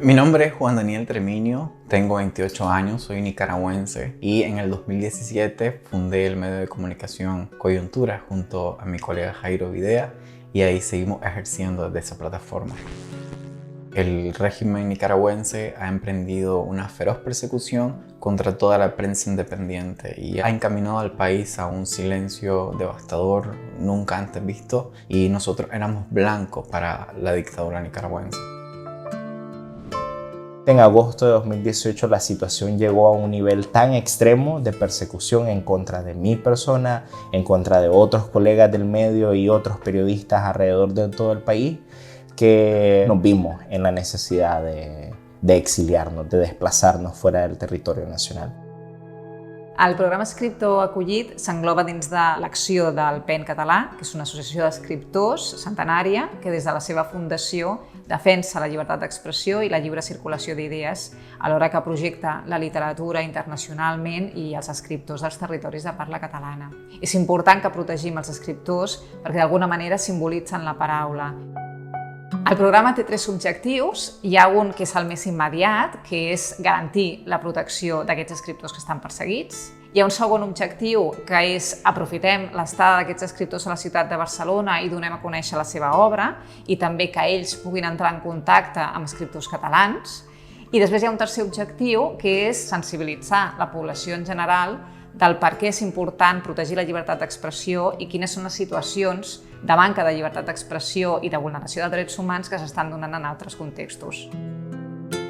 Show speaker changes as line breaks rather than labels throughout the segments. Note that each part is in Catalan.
Mi nombre es Juan Daniel Tremiño, tengo 28 años, soy nicaragüense y en el 2017 fundé el medio de comunicación Coyuntura junto a mi colega Jairo Videa y ahí seguimos ejerciendo desde esa plataforma. El régimen nicaragüense ha emprendido una feroz persecución contra toda la prensa independiente y ha encaminado al país a un silencio devastador nunca antes visto y nosotros éramos blancos para la dictadura nicaragüense.
En agosto de 2018 la situación llegó a un nivel tan extremo de persecución en contra de mi persona, en contra de otros colegas del medio y otros periodistas alrededor de todo el país, que nos vimos en la necesidad de exiliarnos, de desplazarnos fuera del territorio nacional.
El programa Escriptor Acollit s'engloba dins de l'acció del PEN Català, que és una associació d'escriptors centenària que des de la seva fundació defensa la llibertat d'expressió i la lliure circulació d'idees alhora que projecta la literatura internacionalment i els escriptors dels territoris de parla catalana. És important que protegim els escriptors perquè d'alguna manera simbolitzen la paraula. El programa té 3 objectius. Hi ha un que és el més immediat, que és garantir la protecció d'aquests escriptors que estan perseguits. Hi ha un segon objectiu, que és aprofitem l'estada d'aquests escriptors a la ciutat de Barcelona i donem a conèixer la seva obra i també que ells puguin entrar en contacte amb escriptors catalans. I després hi ha un tercer objectiu, que és sensibilitzar la població en general del per què és important protegir la llibertat d'expressió i quines són les situacions de manca de llibertat d'expressió y de vulneració de drets humans que s'estan donant en altres contextos.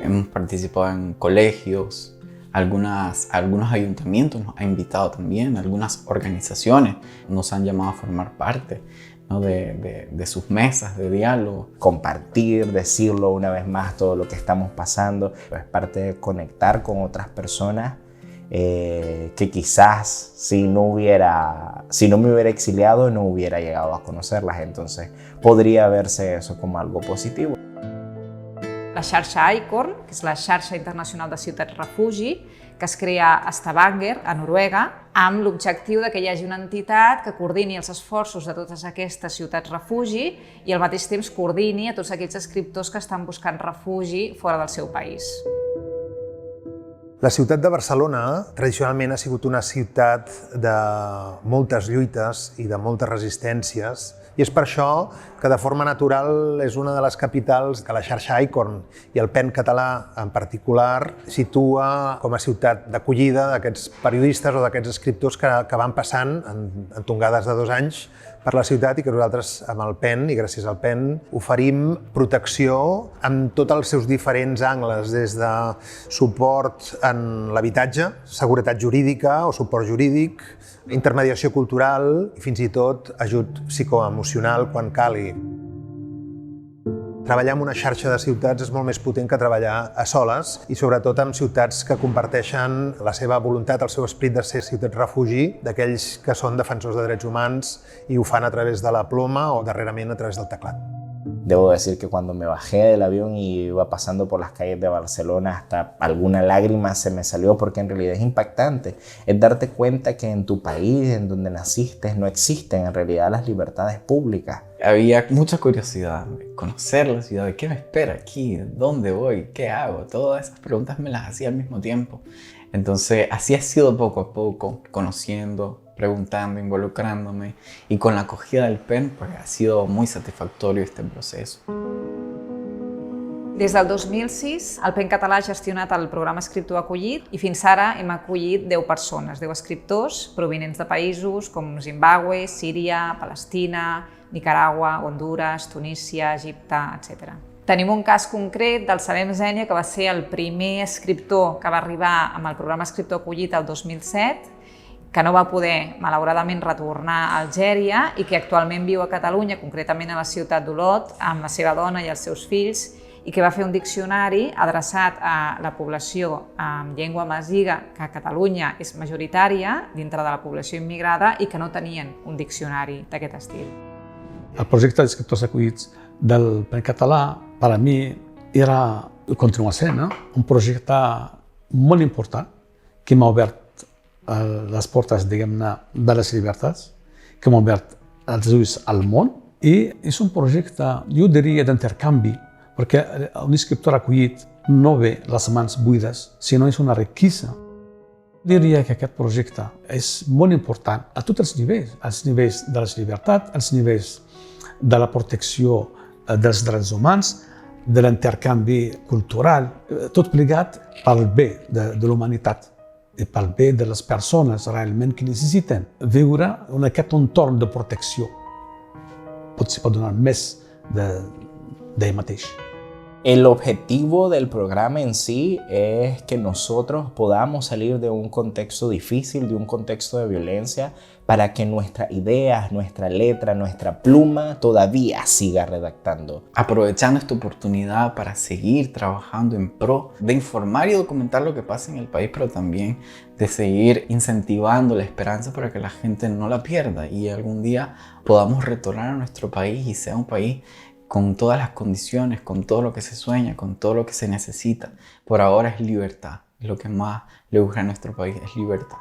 Hemos participado en colegios, algunos ayuntamientos nos han invitado también, algunas organizaciones nos han llamado a formar parte, ¿no? de sus mesas de diálogo.
Compartir, decirlo una vez más todo lo que estamos pasando, es parte de conectar con otras personas que quizás si no me hubiera exiliado no hubiera llegado a conocerlas, entonces podría verse eso como algo positivo.
La xarxa ICORN, que és la xarxa internacional de ciutats refugi, que es crea a Stavanger, a Noruega, amb l'objectiu que hi hagi una entitat que coordini els esforços de totes aquestes ciutats refugi i al mateix temps coordini a tots aquells escriptors que estan buscant refugi fora del seu país.
La ciutat de Barcelona tradicionalment ha sigut una ciutat de moltes lluites i de moltes resistències i és per això que de forma natural és una de les capitals que la xarxa ICORN i el PEN Català en particular situa com a ciutat d'acollida d'aquests periodistes o d'aquests escriptors que van passant en tongades de 2 anys per la ciutat i que nosaltres amb el PEN i gràcies al PEN oferim protecció amb tots els seus diferents angles, des de suport en l'habitatge, seguretat jurídica o suport jurídic, intermediació cultural i fins i tot ajut psicoemocional quan calgui. Treballar en una xarxa de ciutats és molt més potent que treballar a soles i sobretot amb ciutats que comparteixen la seva voluntat, el seu esperit de ser ciutats refugi, d'aquells que són defensors de drets humans i ho fan a través de la ploma o darrerament a través del teclat.
Debo decir que cuando me bajé del avión y iba pasando por las calles de Barcelona, hasta alguna lágrima se me salió porque en realidad es impactante. Es darte cuenta que en tu país, en donde naciste, no existen en realidad las libertades públicas.
Había mucha curiosidad de conocer la ciudad, de qué me espera aquí, dónde voy, qué hago. Todas esas preguntas me las hacía al mismo tiempo. Entonces así ha sido poco a poco, conociendo, preguntando, involucrándome y con la acogida del PEN pues ha sido muy satisfactorio este proceso.
Des del 2006, el PEN Català ha gestionat el programa Escriptor Acollit i fins ara hem acollit 10 persones, 10 escriptors provinents de països com Zimbàbue, Síria, Palestina, Nicaragua, Hondures, Tunísia, Egipte, etc. Tenim un cas concret del Salem Zenia, que va ser el primer escriptor que va arribar amb el programa Escriptor Acollit el 2007, que no va poder, malauradament, retornar a Algèria i que actualment viu a Catalunya, concretament a la ciutat d'Olot, amb la seva dona i els seus fills, i que va fer un diccionari adreçat a la població amb llengua amaziga, que a Catalunya és majoritària dintre de la població immigrada i que no tenien un diccionari d'aquest estil.
El projecte d'escriptors acollits del PEN Català, per a mi, era i continua sent un projecte molt important que m'ha obert les portes, diguem-ne, de les llibertats, que m'ha obert els ulls al món i és un projecte, jo diria, d'intercanvi, perquè un escriptor acollit no ve les mans buides, sinó és una riquesa. Diria que aquest projecte és molt important a tots els nivells de la llibertat, als nivells de la protecció dels drets humans, de l'intercanvi cultural, tot plegat pel bé de l'humanitat i pel bé de les persones realment que necessiten viure en aquest entorn de protecció. Potser pot donar més d'ell mateix.
El objetivo del programa en sí es que nosotros podamos salir de un contexto difícil, de un contexto de violencia, para que nuestras ideas, nuestra letra, nuestra pluma todavía siga redactando.
Aprovechando esta oportunidad para seguir trabajando en pro de informar y documentar lo que pasa en el país, pero también de seguir incentivando la esperanza para que la gente no la pierda y algún día podamos retornar a nuestro país y sea un país con todas las condiciones, con todo lo que se sueña, con todo lo que se necesita. Por ahora es libertad. Lo que más le urge a nuestro país es libertad.